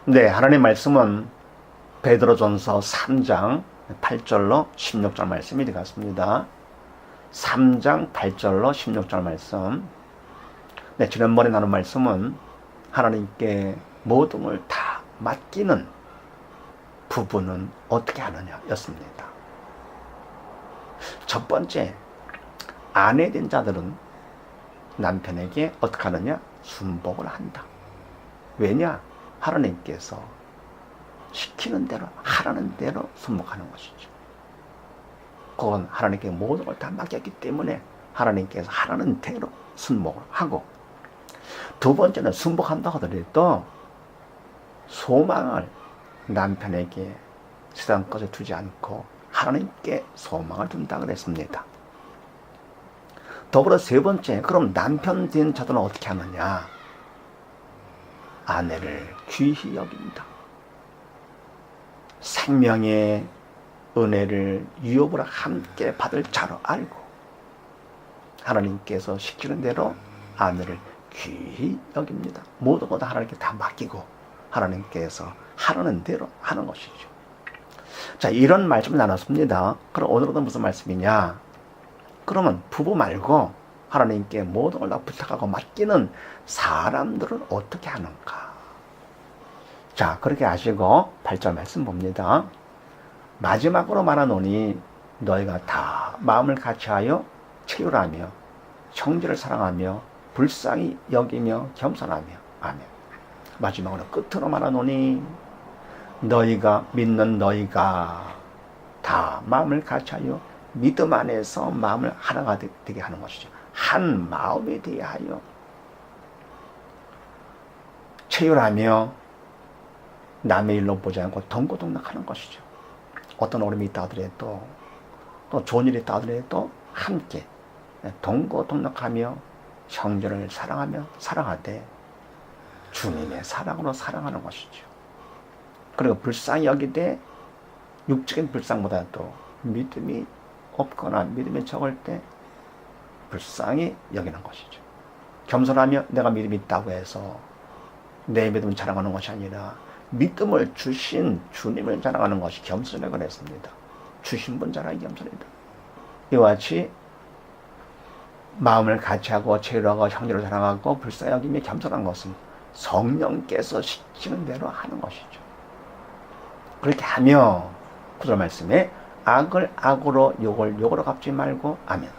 네, 하나님 말씀은 베드로전서 3장 8절로 16절 말씀이 되겠습니다. 3장 8절로 16절 말씀. 네, 지난번에 나눈 말씀은 하나님께 모든 걸 다 맡기는 부부는 어떻게 하느냐 였습니다. 첫 번째, 아내된 자들은 남편에게 어떻게 하느냐? 순복을 한다. 왜냐? 하나님께서 시키는 대로 하라는 대로 순복하는 것이죠. 그건 하나님께 모든 걸 다 맡겼기 때문에 하나님께서 하라는 대로 순복을 하고, 두 번째는 순복한다고 하더라도 소망을 남편에게 세상 것에 두지 않고 하나님께 소망을 둔다 그랬습니다. 더불어 세 번째, 그럼 남편 된 자들은 어떻게 하느냐? 아내를 귀히 여긴다. 생명의 은혜를 유업으로 함께 받을 자로 알고 하나님께서 시키는 대로 아내를 귀히 여깁니다. 모든 것 하나님께 다 맡기고 하나님께서 하라는 대로 하는 것이죠. 자, 이런 말씀을 나눴습니다. 그럼 오늘은 무슨 말씀이냐? 그러면 부부 말고 하나님께 모든 걸 다 부탁하고 맡기는 사람들은 어떻게 하는가? 자, 그렇게 하시고 8절 말씀 봅니다. 마지막으로 말하노니 너희가 다 마음을 같이하여 채우라며 형제를 사랑하며 불쌍히 여기며 겸손하며. 아멘. 마지막으로 끝으로 말하노니 너희가 믿는 너희가 다 마음을 같이하여 믿음 안에서 마음을 하나가 되게 하는 것이죠. 한 마음에 대하여 채율하며 남의 일로 보지 않고 동고동락하는 것이죠. 어떤 어려움이 있다 하더라도 또 좋은 일이 있다 하더라도 함께 동고동락하며 형제를 사랑하며 사랑하되 주님의 사랑으로 사랑하는 것이죠. 그리고 불쌍히 여기되 육적인 불쌍보다도 믿음이 없거나 믿음이 적을 때 불쌍히 여기는 것이죠. 겸손하며 내가 믿음이 있다고 해서 내 믿음을 자랑하는 것이 아니라 믿음을 주신 주님을 자랑하는 것이 겸손이라고 했습니다. 주신 분 자랑이 겸손이다. 이와 같이 마음을 같이하고 채율하고 형제를 사랑하고 불쌍히 여기며 겸손한 것은 성령께서 시키는 대로 하는 것이죠. 그렇게 하며 9절 말씀에 악을 악으로 욕을 욕으로 갚지 말고. 아멘.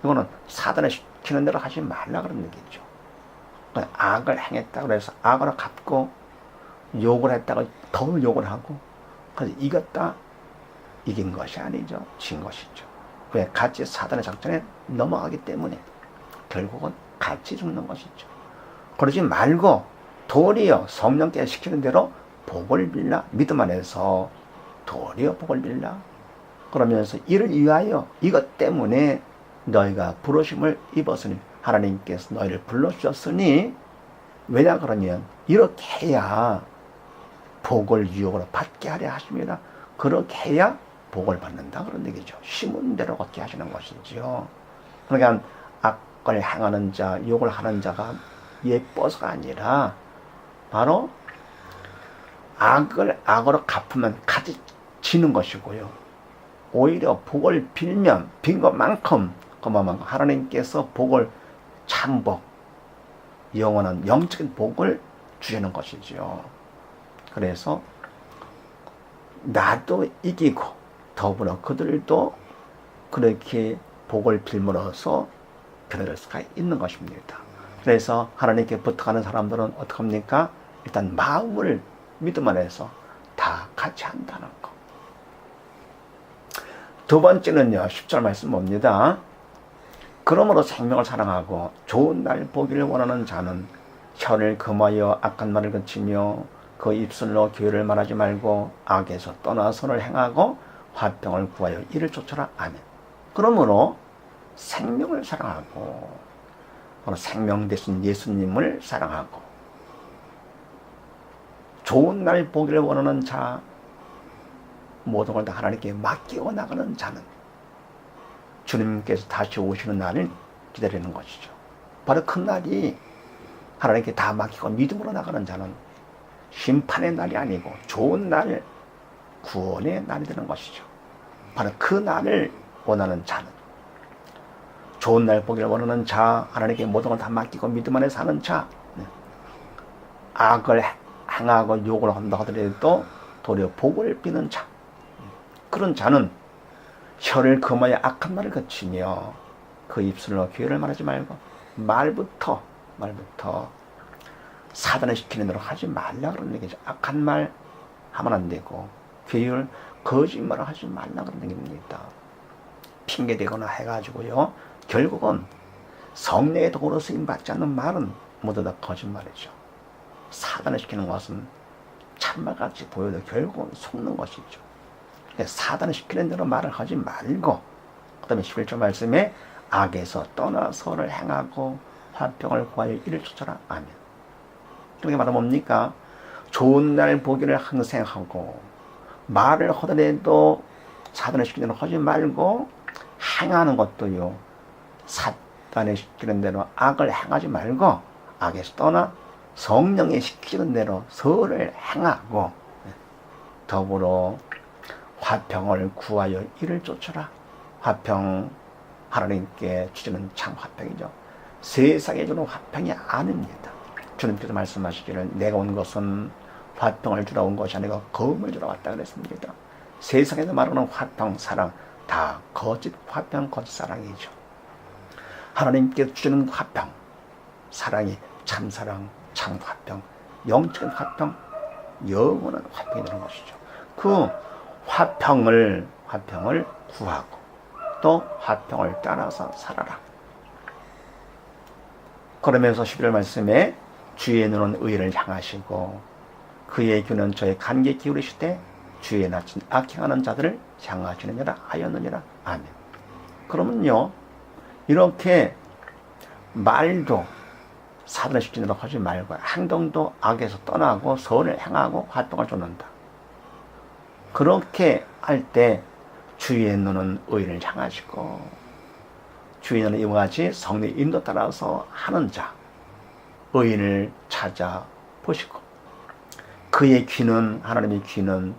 이거는 사단의 시키는 대로 하지 말라 그런 얘기죠. 악을 행했다고 해서 악으로 갚고 욕을 했다가 더 욕을 하고 그래서 이겼다 이긴 것이 아니죠. 진 것이죠. 왜? 같이 사단의 작전에 넘어가기 때문에 결국은 같이 죽는 것이죠. 그러지 말고 도리어 성령께 시키는 대로 복을 빌라. 믿음 안에서 도리어 복을 빌라. 그러면서 이를 위하여 이것 때문에 너희가 부르심을 입었으니 하나님께서 너희를 불러주셨으니 왜냐 그러면 이렇게 해야 복을 유혹으로 받게 하려 하십니다. 그렇게 해야 복을 받는다 그런 얘기죠. 심은 대로 걷게 하시는 것이죠. 그러니까 악을 행하는 자, 욕을 하는 자가 예뻐서가 아니라 바로 악을 악으로 갚으면 같이 지는 것이고요. 오히려 복을 빌면 빈 것만큼 그만큼 하나님께서 복을 참복, 영원한 영적인 복을 주시는 것이죠. 그래서 나도 이기고 더불어 그들도 그렇게 복을 빌므로써 변화될 수가 있는 것입니다. 그래서 하나님께 부탁하는 사람들은 어떻게 합니까? 일단 마음을 믿음 안에서 다 같이 한다는 것. 두 번째는요, 10절 말씀 봅니다. 그러므로 생명을 사랑하고 좋은 날 보기를 원하는 자는 혀를 금하여 악한 말을 그치며 그 입술로 교회를 말하지 말고 악에서 떠나 선을 행하고 화평을 구하여 이를 쫓아라. 아멘. 그러므로 생명을 사랑하고 생명 대신 예수님을 사랑하고 좋은 날 보기를 원하는 자, 모든 걸 다 하나님께 맡기고 나가는 자는 주님께서 다시 오시는 날을 기다리는 것이죠. 바로 그 날이 하나님께 다 맡기고 믿음으로 나가는 자는 심판의 날이 아니고 좋은 날, 구원의 날이 되는 것이죠. 바로 그 날을 원하는 자는, 좋은 날 보기를 원하는 자, 하나님께 모든 걸 다 맡기고 믿음 안에 사는 자, 악을 행하고 욕을 한다 하더라도 도리어 복을 비는 자, 그런 자는 혀를 금하여 악한 말을 거치며 그 입술로 기회를 말하지 말고 말부터 사단을 시키는 대로 하지 말라 그러는 얘기죠. 악한 말 하면 안 되고 괴율 거짓말을 하지 말라 그러는 얘기입니다. 핑계대거나 해가지고요, 결국은 성령의 도구로 쓰임받지 않는 말은 모두 다 거짓말이죠. 사단을 시키는 것은 참말같이 보여도 결국은 속는 것이죠. 사단을 시키는 대로 말을 하지 말고, 그 다음에 11절 말씀에 악에서 떠나 선을 행하고 화평을 구하여 이를 쫓아라. 아멘. 그렇게 말하면 뭡니까? 좋은 날 보기를 항생하고 말을 하더라도 사단을 시키는 대로 하지 말고, 행하는 것도요, 사단을 시키는 대로 악을 행하지 말고 악에서 떠나 성령이 시키는 대로 선을 행하고 더불어 화평을 구하여 이를 쫓아라. 화평, 하나님께 주시는 참 화평이죠. 세상에 주는 화평이 아닙니다. 주님께서 말씀하시기를 내가 온 것은 화평을 주러 온 것이 아니고 검을 주러 왔다 그랬습니다. 세상에서 말하는 화평, 사랑 다 거짓 화평, 거짓 사랑이죠. 하나님께서 주시는 화평, 사랑이 참사랑, 참 화평, 영적인 화평, 영원한 화평이 되는 것이죠. 그 화평을 구하고 또 화평을 따라서 살아라. 그러면서 11절 말씀에 주의 눈은 의를 향하시고 그의 귀는 저의 간계 기울이시되 주의 낯은 악행하는 자들을 향하시느니라 하였느니라. 아멘. 그러면요, 이렇게 말도 사단을 시키도록 하지 말고 행동도 악에서 떠나고 선을 행하고 화평을 쫓는다. 그렇게 할 때 주의 눈은 의를 향하시고, 주의 눈은 이와 같이 성령의 인도 따라서 하는 자, 의인을 찾아보시고, 그의 귀는, 하나님의 귀는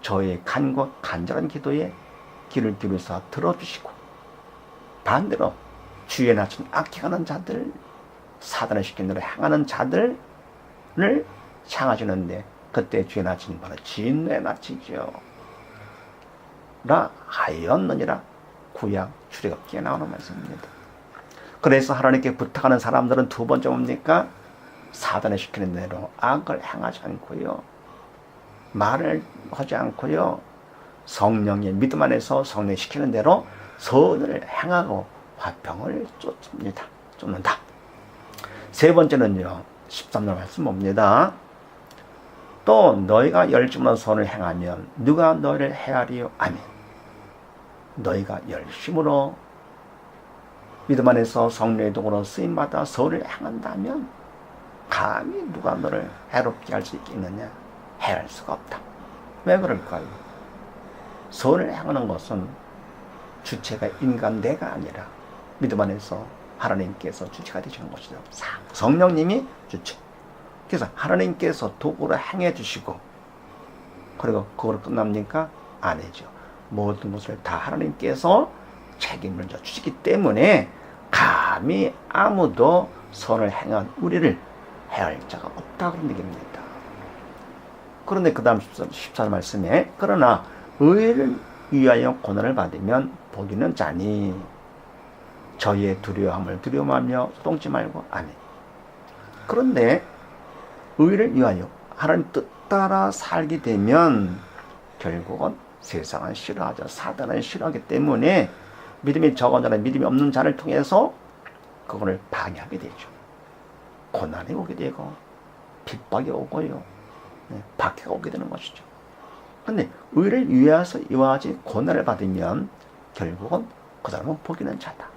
저의 간과 간절한 기도에 귀를 기울여서 들어주시고, 반대로 주의 낯은 악행하는 자들, 사단을 시키는 대로 행하는 자들을 향하시는데, 그때 주의 낯은 바로 진노의 낯이죠. 라 하였느니라. 구약 출애굽기에 나오는 말씀입니다. 그래서 하나님께 부탁하는 사람들은 두 번째 뭡니까? 사단을 시키는 대로 악을 행하지 않고요, 말을 하지 않고요, 성령의 믿음 안에서 성령이 시키는 대로 선을 행하고 화평을 쫓는다. 세 번째는요, 13절 말씀 봅니다. 또 너희가 열심으로 선을 행하면 누가 너희를 해하리요? 아멘. 너희가 열심으로 믿음 안에서 성령의 도구로 쓰임받아 선을 행한다면 감히 누가 너를 해롭게 할 수 있겠느냐? 해할 수가 없다. 왜 그럴까요? 선을 행하는 것은 주체가 인간 내가 아니라 믿음 안에서 하나님께서 주체가 되시는 것이죠. 성령님이 주체. 그래서 하나님께서 도구로 행해 주시고, 그리고 그걸 끝납니까? 아니죠. 모든 것을 다 하나님께서 책임을 져 주시기 때문에 감히 아무도 선을 행한 우리를 해할 자가 없다 그런 얘기입니다. 그런데 그 다음 14절 말씀에 그러나 의를 위하여 고난을 받으면 복 있는 자니 저희의 두려움을 두려워하며 소동치 말고. 아멘. 그런데 의를 위하여 하나님 뜻 따라 살게 되면 결국은 세상은 싫어하죠. 사단은 싫어하기 때문에 믿음이 적은 자나 믿음이 없는 자를 통해서 그거를 방해하게 되죠. 고난이 오게 되고 핍박이 오고요, 박해가 오게 되는 것이죠. 그런데 의를 위해서 이와 같이 고난을 받으면 결국은 그 사람은 복 있는 자다.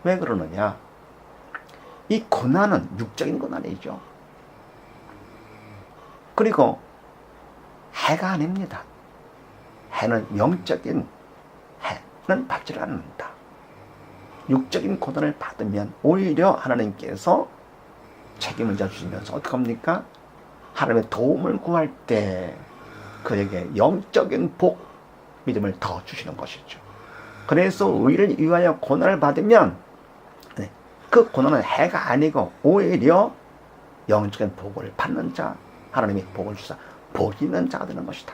왜 그러느냐? 이 고난은 육적인 고난이죠. 그리고 해가 아닙니다. 해는 영적인 해는 받지를 않는다. 육적인 고난을 받으면 오히려 하나님께서 책임을 져주시면서 어떻게 합니까? 하나님의 도움을 구할 때 그에게 영적인 복, 믿음을 더 주시는 것이죠. 그래서 의를 위하여 고난을 받으면 그 고난은 해가 아니고 오히려 영적인 복을 받는 자, 하나님이 복을 주사 복 있는 자가 되는 것이다.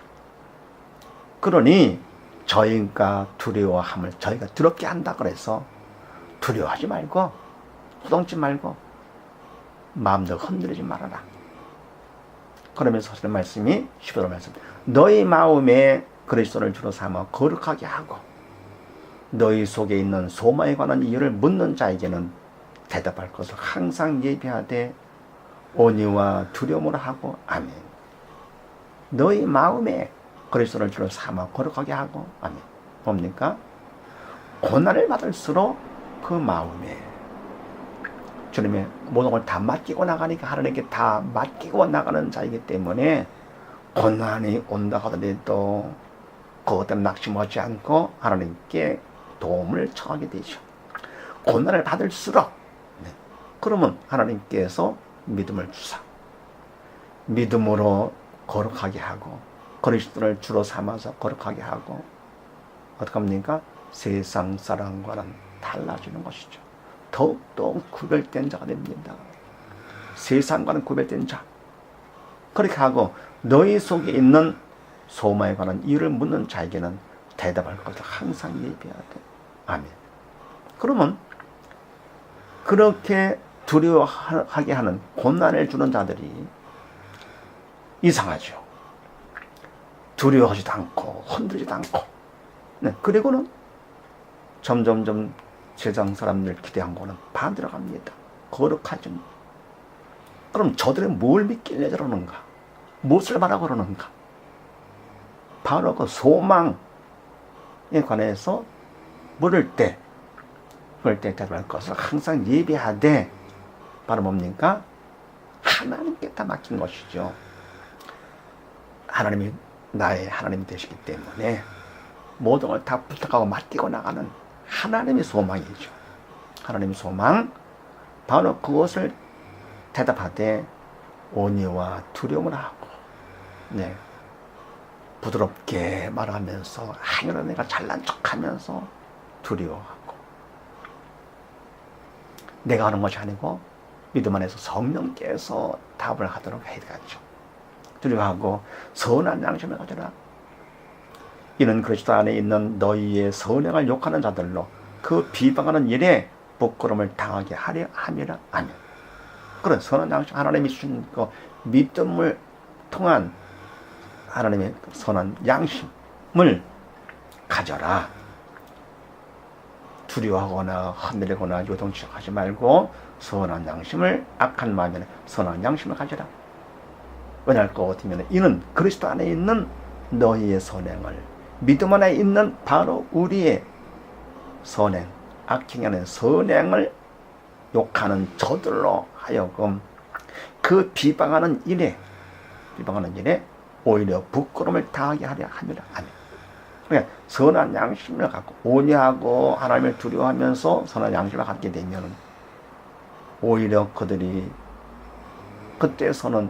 그러니 저희가 두려워함을 저희가 두렵게 한다 그래서 두려워하지 말고 호동치 말고 마음도 흔들리지 말아라. 그러면서 하시는 말씀이 15절 말씀, 너희 마음에 그리스도를 주로 삼아 거룩하게 하고 너희 속에 있는 소망에 관한 이유를 묻는 자에게는 대답할 것을 항상 예비하되 온유와 두려움으로 하고 아멘. 너희 마음에 그리스도를 주로 삼아 거룩하게 하고 아멘. 뭡니까? 고난을 받을수록 그 마음에 주님의 모든 걸 다 맡기고 나가니까 하나님께 다 맡기고 나가는 자이기 때문에 고난이 온다 하더라도 그것 때문에 낙심하지 않고 하나님께 도움을 청하게 되죠. 고난을 받을수록 그러면 하나님께서 믿음을 주사 믿음으로 거룩하게 하고 그리스도를 주로 삼아서 거룩하게 하고 어떻게 합니까? 세상 사람과는 달라지는 것이죠. 더욱더 구별된 자가 됩니다. 세상과는 구별된 자. 그렇게 하고 너희 속에 있는 소망에 관한 이유를 묻는 자에게는 대답할 것을 항상 예비해야 돼. 아멘. 그러면 그렇게 두려워하게 하는 고난을 주는 자들이 이상하죠. 두려워하지도 않고 흔들리지도 않고 그리고는 점점점 세상 사람들 기대한 거는 반대로 갑니다. 거룩하죠. 그럼 저들은 뭘 믿길래 저러는가? 무엇을 말하고 그러는가? 바로 그 소망에 관해서 물을 때 그럴 때 대답할 것을 항상 예비하되 바로 뭡니까? 하나님께 다 맡긴 것이죠. 하나님이 나의 하나님이 되시기 때문에 모든 걸 다 부탁하고 맡기고 나가는 하나님의 소망이죠. 하나님의 소망, 바로 그것을 대답하되 온유와 두려움을 하고 부드럽게 말하면서 하늘은 내가 잘난 척하면서 두려워하고 내가 하는 것이 아니고 믿음 안에서 성령께서 답을 하도록 해야죠. 두려워하고 선한 양심을 가져라. 이는 그리스도 안에 있는 너희의 선행을 욕하는 자들로 그 비방하는 일에 부끄러움을 당하게 하려 함이라. 아멘. 그런 선한 양심, 하나님이 주신 그 믿음을 통한 하나님의 선한 양심을 가져라. 두려워하거나 흔들리거나 요동치하지 말고 선한 양심을, 악한 마음에는 선한 양심을 가져라. 왜냐할 것 같으면 이는 그리스도 안에 있는 너희의 선행을, 믿음 안에 있는 바로 우리의 선행, 악행하는 선행을 욕하는 저들로 하여금 그 비방하는 일에 오히려 부끄러움을 당하게 하려 함이라. 아멘. 그러니까 선한 양심을 갖고 온유하고 하나님을 두려워하면서 선한 양심을 갖게 되면 오히려 그들이 그때서는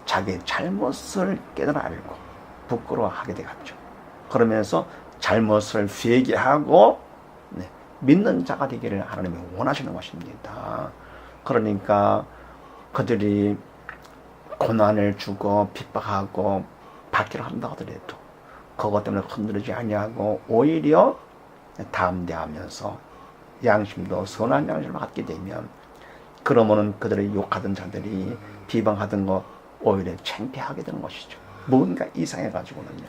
자기 잘못을 깨달아 알고 부끄러워하게 되겠죠. 그러면서 잘못을 회개하고 믿는 자가 되기를 하나님이 원하시는 것입니다. 그러니까 그들이 고난을 주고 핍박하고 받기를 한다 하더라도 그것 때문에 흔들리지 아니하고 오히려 담대하면서 양심도 선한 양심을 갖게 되면 그러면은 그들이 욕하던 자들이 비방하던 거 오히려 창피하게 되는 것이죠. 뭔가 이상해 가지고는요.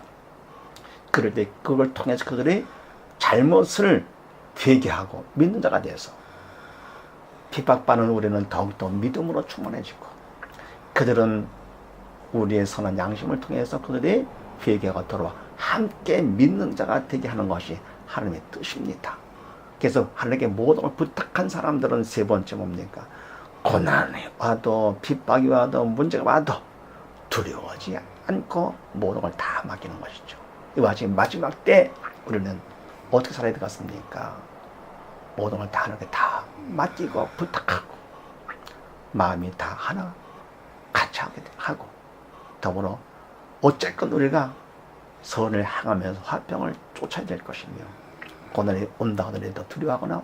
그럴 때 그걸 통해서 그들이 잘못을 회개하고 믿는 자가 돼서 핍박받는 우리는 더욱더 믿음으로 충만해지고 그들은 우리의 선한 양심을 통해서 그들이 회개가 돌아와 함께 믿는 자가 되게 하는 것이 하나님의 뜻입니다. 그래서 하나님께 모든 걸 부탁한 사람들은 세 번째 뭡니까? 고난이 와도 핍박이 와도 문제가 와도 두려워하지 않고 모든 걸 다 맡기는 것이죠. 이와 지금 마지막 때 우리는 어떻게 살아야 되겠습니까? 모든 걸 다 하나님께 다 맡기고 부탁하고 마음이 다 하나 같이 하게 하고 더불어 어쨌건 우리가 선을 향하면서 화평을 쫓아야 될 것이며 고난이 온다 하더라도 두려워하거나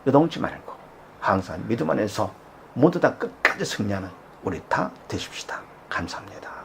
요동치 말고 항상 믿음 안에서 모두 다 끝까지 승리하는 우리 다 되십시다. 감사합니다.